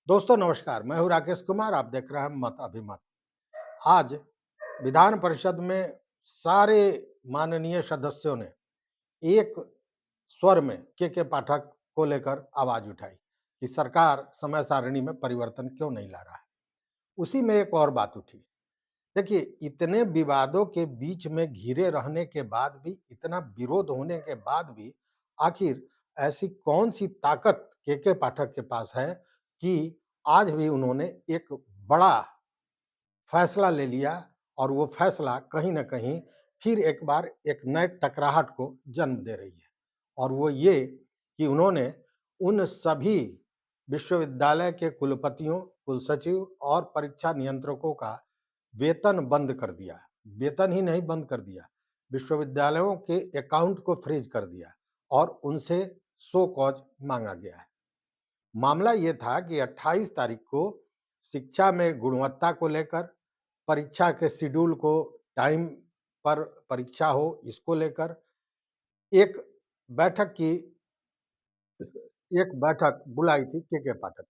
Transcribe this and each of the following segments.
दोस्तों नमस्कार, मैं हूँ राकेश कुमार। आप देख रहे हैं मत अभिमत। आज विधान परिषद में सारे माननीय सदस्यों ने एक स्वर में के पाठक को लेकर आवाज उठाई कि सरकार समय सारिणी में परिवर्तन क्यों नहीं ला रहा है। उसी में एक और बात उठी। देखिए, इतने विवादों के बीच में घिरे रहने के बाद भी, इतना विरोध होने के बाद भी, आखिर ऐसी कौन सी ताकत के पाठक के पास है कि आज भी उन्होंने एक बड़ा फैसला ले लिया और वो फैसला कहीं न कहीं फिर एक बार एक नए टकराहट को जन्म दे रही है। और वो ये कि उन्होंने उन सभी विश्वविद्यालय के कुलपतियों, कुलसचिव और परीक्षा नियंत्रकों का वेतन बंद कर दिया। वेतन ही नहीं बंद कर दिया, विश्वविद्यालयों के अकाउंट को फ्रीज कर दिया और उनसे शो कॉज माँगा गया है। मामला ये था कि 28 तारीख को शिक्षा में गुणवत्ता को लेकर, परीक्षा के शेड्यूल को टाइम पर परीक्षा हो, इसको लेकर एक बैठक की एक बैठक बुलाई थी के पाठक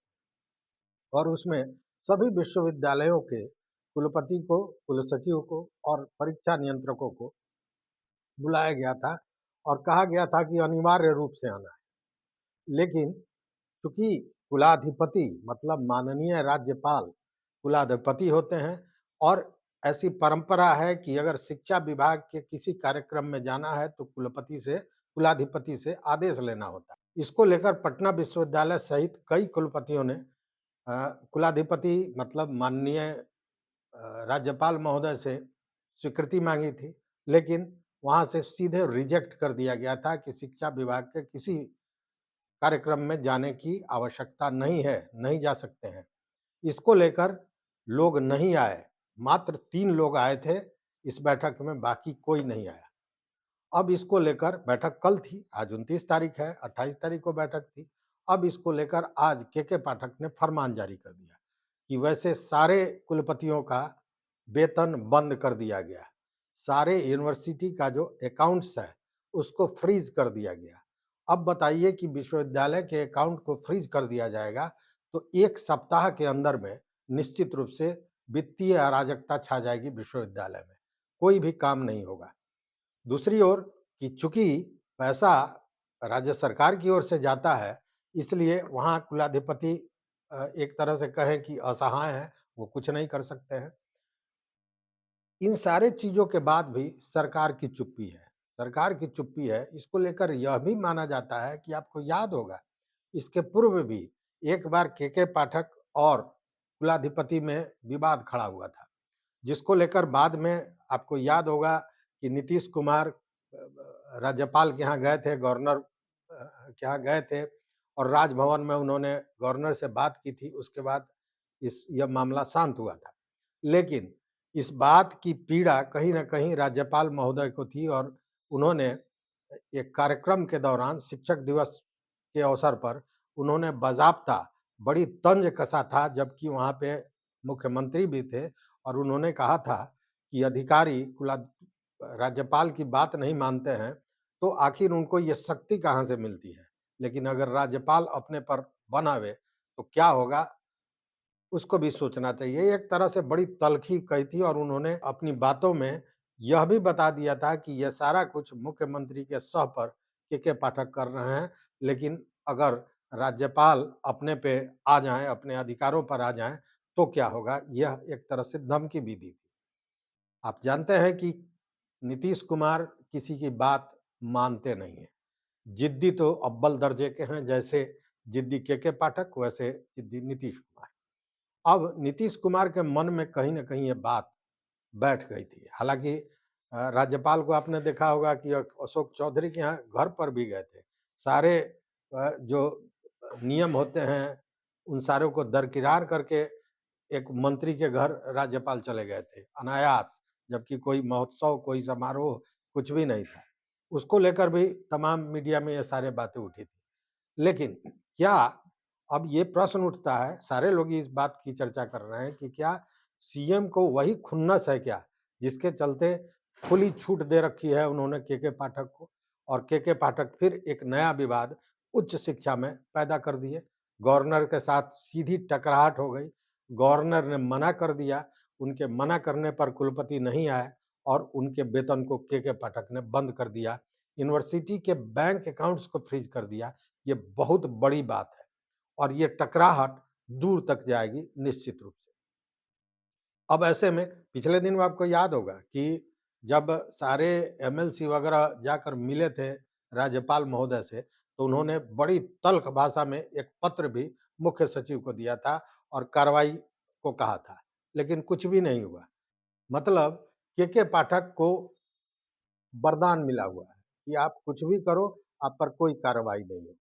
और उसमें सभी विश्वविद्यालयों के कुलपति को, कुलसचिव को और परीक्षा नियंत्रकों को बुलाया गया था और कहा गया था कि अनिवार्य रूप से आना है। लेकिन चूँकि कुलाधिपति मतलब माननीय राज्यपाल कुलाधिपति होते हैं और ऐसी परंपरा है कि अगर शिक्षा विभाग के किसी कार्यक्रम में जाना है तो कुलाधिपति से आदेश लेना होता है। इसको लेकर पटना विश्वविद्यालय सहित कई कुलपतियों ने कुलाधिपति मतलब माननीय राज्यपाल महोदय से स्वीकृति मांगी थी, लेकिन वहाँ से सीधे रिजेक्ट कर दिया गया था कि शिक्षा विभाग के किसी कार्यक्रम में जाने की आवश्यकता नहीं है, नहीं जा सकते हैं। इसको लेकर लोग नहीं आए, मात्र 3 लोग आए थे इस बैठक में, बाकी कोई नहीं आया। अब इसको लेकर बैठक कल थी, आज 29 तारीख है, 28 तारीख को बैठक थी। अब इसको लेकर आज के पाठक ने फरमान जारी कर दिया कि वैसे सारे कुलपतियों का वेतन बंद कर दिया गया। सारे यूनिवर्सिटी का जो अकाउंट्स है, उसको फ्रीज़ कर दिया गया। अब बताइए कि विश्वविद्यालय के अकाउंट को फ्रीज़ कर दिया जाएगा, तो 1 सप्ताह के अंदर में निश्चित रूप से वित्तीय अराजकता छा जाएगी विश्वविद्यालय में, कोई भी काम नहीं होगा। दूसरी ओर कि चूँकि पैसा राज्य सरकार की ओर से जाता है, इसलिए वहाँ कुलाधिपति एक तरह से कहें कि असहाय हैं, वो कुछ नहीं कर सकते हैं। इन सारे चीज़ों के बाद भी सरकार की चुप्पी है। सरकार की चुप्पी है, इसको लेकर यह भी माना जाता है कि आपको याद होगा, इसके पूर्व भी एक बार के पाठक और कुलाधिपति में विवाद खड़ा हुआ था, जिसको लेकर बाद में आपको याद होगा कि नीतीश कुमार राज्यपाल के यहाँ गए थे, गवर्नर के यहाँ गए थे और राजभवन में उन्होंने गवर्नर से बात की थी, उसके बाद यह मामला शांत हुआ था। लेकिन इस बात की पीड़ा कहीं न कहीं राज्यपाल महोदय को थी और उन्होंने एक कार्यक्रम के दौरान शिक्षक दिवस के अवसर पर उन्होंने बाज़ाब्ता बड़ी तंज कसा था, जबकि वहाँ पे मुख्यमंत्री भी थे और उन्होंने कहा था कि अधिकारी राज्यपाल की बात नहीं मानते हैं, तो आखिर उनको ये शक्ति कहाँ से मिलती है? लेकिन अगर राज्यपाल अपने पर बनावे, तो क्या होगा? उसको भी सोचना चाहिए। एक तरह से बड़ी तल्ख़ी कही थी और उन्होंने अपनी बातों में यह भी बता दिया था कि यह सारा कुछ मुख्यमंत्री के सह पर के पाठक कर रहे हैं, लेकिन अगर राज्यपाल अपने पे आ जाएँ, अपने अधिकारों पर आ जाएँ, तो क्या होगा? यह एक तरह से धमकी भी दी थी। आप जानते हैं कि नीतीश कुमार किसी की बात मानते नहीं हैं। जिद्दी तो अव्वल दर्जे के हैं, जैसे जिद्दी के पाठक, वैसे जिद्दी नीतीश कुमार। अब नीतीश कुमार के मन में कहीं न कहीं ये बात बैठ गई थी। हालाँकि राज्यपाल को आपने देखा होगा कि अशोक चौधरी के यहाँ घर पर भी गए थे। सारे जो नियम होते हैं, उन सारों को दरकिरार करके एक मंत्री के घर राज्यपाल चले गए थे, अनायास, जबकि कोई महोत्सव, कोई समारोह कुछ भी नहीं था। उसको लेकर भी तमाम मीडिया में ये सारी बातें उठी थी। लेकिन क्या अब ये प्रश्न उठता है, सारे लोग इस बात की चर्चा कर रहे हैं कि क्या सीएम को वही खुन्नस है क्या, जिसके चलते खुली छूट दे रखी है उन्होंने के पाठक को और के पाठक फिर एक नया विवाद उच्च शिक्षा में पैदा कर दिए। गवर्नर के साथ सीधी टकराहट हो गई। गवर्नर ने मना कर दिया, उनके मना करने पर कुलपति नहीं आए और उनके वेतन को के पाठक ने बंद कर दिया। यूनिवर्सिटी के बैंक अकाउंट्स को फ्रीज कर दिया। ये बहुत बड़ी बात है और ये टकराहट दूर तक जाएगी निश्चित रूप से। अब ऐसे में पिछले दिन आपको याद होगा कि जब सारे एमएलसी वगैरह जाकर मिले थे राज्यपाल महोदय से, तो उन्होंने बड़ी तल्ख भाषा में एक पत्र भी मुख्य सचिव को दिया था और कार्रवाई को कहा था, लेकिन कुछ भी नहीं हुआ। मतलब के पाठक को वरदान मिला हुआ है कि आप कुछ भी करो, आप पर कोई कार्रवाई नहीं होगी।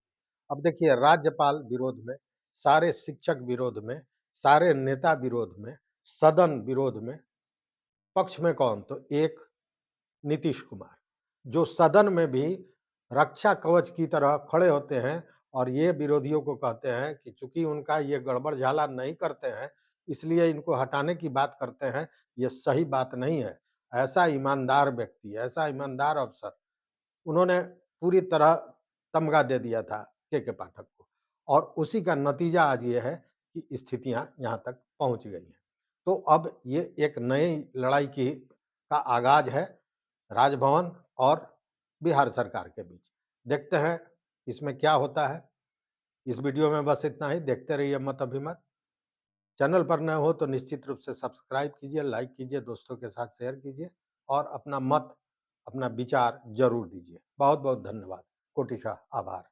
अब देखिए, राज्यपाल विरोध में, सारे शिक्षक विरोध में, सारे नेता विरोध में, सदन विरोध में, पक्ष में कौन? तो एक नीतीश कुमार, जो सदन में भी रक्षा कवच की तरह खड़े होते हैं और ये विरोधियों को कहते हैं कि चूंकि उनका ये गड़बड़ झाला नहीं करते हैं, इसलिए इनको हटाने की बात करते हैं। ये सही बात नहीं है। ऐसा ईमानदार व्यक्ति, ऐसा ईमानदार अफसर, उन्होंने पूरी तरह तमगा दे दिया था के पाठक को और उसी का नतीजा आज ये है कि स्थितियां यहाँ तक पहुंच गई हैं। तो अब ये एक नई लड़ाई की का आगाज है राजभवन और बिहार सरकार के बीच। देखते हैं इसमें क्या होता है। इस वीडियो में बस इतना ही। देखते रहिए मत अभिमत। चैनल पर नए हो तो निश्चित रूप से सब्सक्राइब कीजिए, लाइक कीजिए, दोस्तों के साथ शेयर कीजिए और अपना मत, अपना विचार जरूर दीजिए। बहुत बहुत धन्यवाद। कोटिशाह आभार।